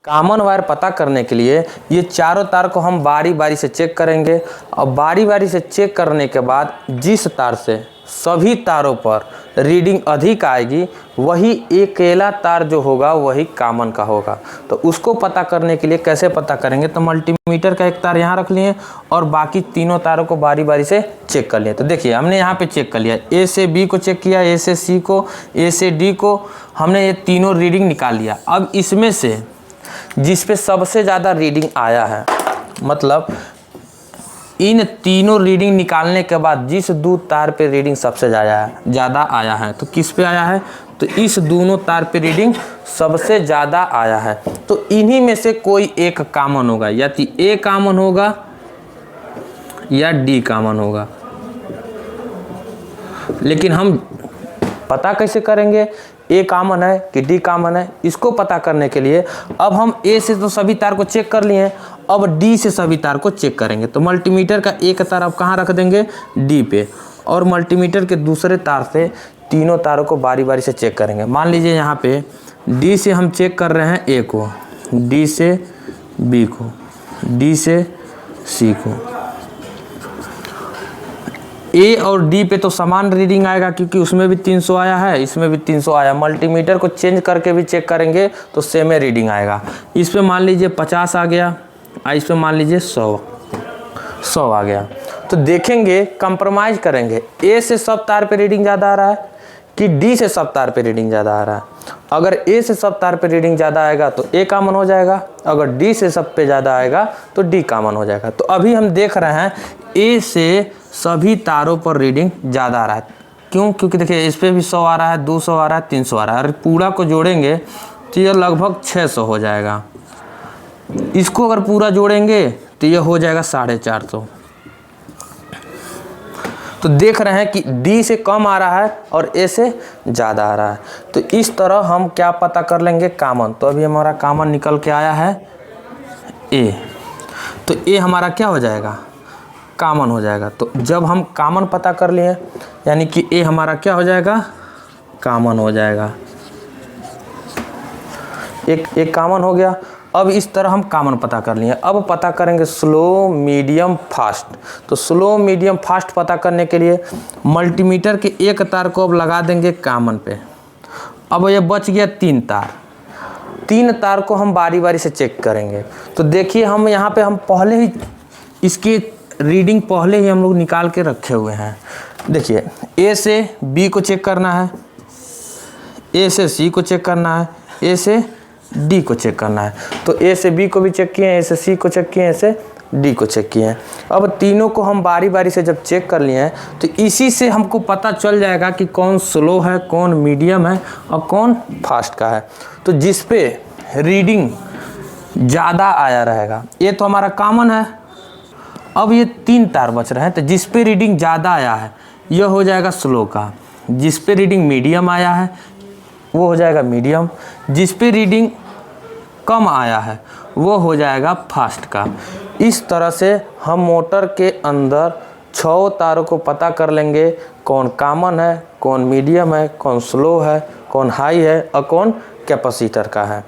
Common wire पता करने के लिए ये चारों तार को हम बारी बारी से चेक करेंगे और बारी बारी से चेक करने के बाद जिस तार से सभी तारों पर रीडिंग अधिक आएगी वही अकेला तार जो होगा वही कॉमन का होगा। तो उसको पता करने के लिए कैसे पता करेंगे, तो मल्टीमीटर का एक तार यहाँ रख लिए और बाकी तीनों तारों को बारी बारी से चेक कर लिए। तो देखिए हमने यहाँ पे चेक कर लिया, ए से बी को चेक किया, ए से सी को, ए से डी को, हमने ये तीनों रीडिंग निकाल लिया। अब इसमें से जिस पे सबसे ज़्यादा रीडिंग आया है, मतलब इन तीनों रीडिंग निकालने के बाद जिस दो तार पे रीडिंग सबसे ज़्यादा आया है, तो किस पे आया है, तो इस दोनों तार पे रीडिंग सबसे ज़्यादा आया है। तो इन्हीं में से कोई एक कॉमन होगा, या तो ए कॉमन होगा या डी कॉमन होगा। लेकिन हम पता कैसे करेंगे ए कॉमन है कि डी कॉमन है? इसको पता करने के लिए अब हम ए से तो सभी तार को चेक कर लिए हैं, अब डी से सभी तार को चेक करेंगे। तो मल्टीमीटर का एक तार अब कहाँ रख देंगे, डी पे, और मल्टीमीटर के दूसरे तार से तीनों तारों को बारी बारी से चेक करेंगे। मान लीजिए यहाँ पे डी से हम चेक कर रहे हैं ए को, डी से बी को, डी से सी को। ए और डी पे तो समान रीडिंग आएगा क्योंकि उसमें भी 300 आया है, इसमें भी 300 आया। मल्टीमीटर को चेंज करके भी चेक करेंगे तो सेम रीडिंग आएगा। इस पे मान लीजिए 50 आ गया, इस पे मान लीजिए 100 आ गया। तो देखेंगे, कंप्रोमाइज़ करेंगे, ए से सब तार पे रीडिंग ज़्यादा आ रहा है कि डी से सब तार पे रीडिंग ज़्यादा आ रहा है। अगर ए से सब तार पे रीडिंग ज़्यादा आएगा तो ए कॉमन हो जाएगा, अगर डी से सब पे ज़्यादा आएगा तो डी कॉमन हो जाएगा। तो अभी हम देख रहे हैं ए से सभी तारों पर रीडिंग ज़्यादा आ रहा है। क्यों? क्योंकि देखिए इस पे भी 100 आ रहा है, 200 आ रहा है, 300 आ रहा है। अगर पूरा को जोड़ेंगे तो ये लगभग 600 हो जाएगा। इसको अगर पूरा जोड़ेंगे तो ये हो जाएगा 450। तो देख रहे हैं कि डी से कम आ रहा है और ए से ज़्यादा आ रहा है। तो इस तरह हम क्या पता कर लेंगे, कॉमन। तो अभी हमारा कॉमन निकल के आया है ए, तो ए हमारा क्या हो जाएगा, कॉमन हो जाएगा। तो जब हम कॉमन पता कर लिए यानी कि ए हमारा क्या हो जाएगा, कॉमन हो जाएगा। एक कॉमन हो गया। अब इस तरह हम कॉमन पता कर लिए। अब पता करेंगे स्लो, मीडियम, फास्ट। तो स्लो, मीडियम, फास्ट पता करने के लिए मल्टीमीटर के एक तार को अब लगा देंगे कॉमन पे। अब ये बच गया 3 तार। 3 तार को हम बारी बारी से चेक करेंगे। तो देखिए हम यहाँ पे हम पहले ही इसकी रीडिंग पहले ही हम लोग निकाल के रखे हुए हैं। देखिए ए से बी को चेक करना है, ए से सी को चेक करना है, ए से डी को चेक करना है। तो ए से बी को भी चेक किए, ए से सी को चेक किए, ए से डी को चेक किए हैं। अब तीनों को हम बारी बारी से जब चेक कर लिए हैं तो इसी से हमको पता चल जाएगा कि कौन स्लो है, कौन मीडियम है और कौन फास्ट का है। तो जिस पे रीडिंग ज़्यादा आया रहेगा, ये तो हमारा कॉमन है। अब ये 3 तार बच रहे हैं, तो जिस पे रीडिंग ज़्यादा आया है यह हो जाएगा स्लो का, जिस पे रीडिंग मीडियम आया है वो हो जाएगा मीडियम, जिस पे रीडिंग कम आया है वो हो जाएगा फास्ट का। इस तरह से हम मोटर के अंदर 6 तारों को पता कर लेंगे, कौन कॉमन है, कौन मीडियम है, कौन स्लो है, कौन हाई है और कौन कैपेसिटर का है।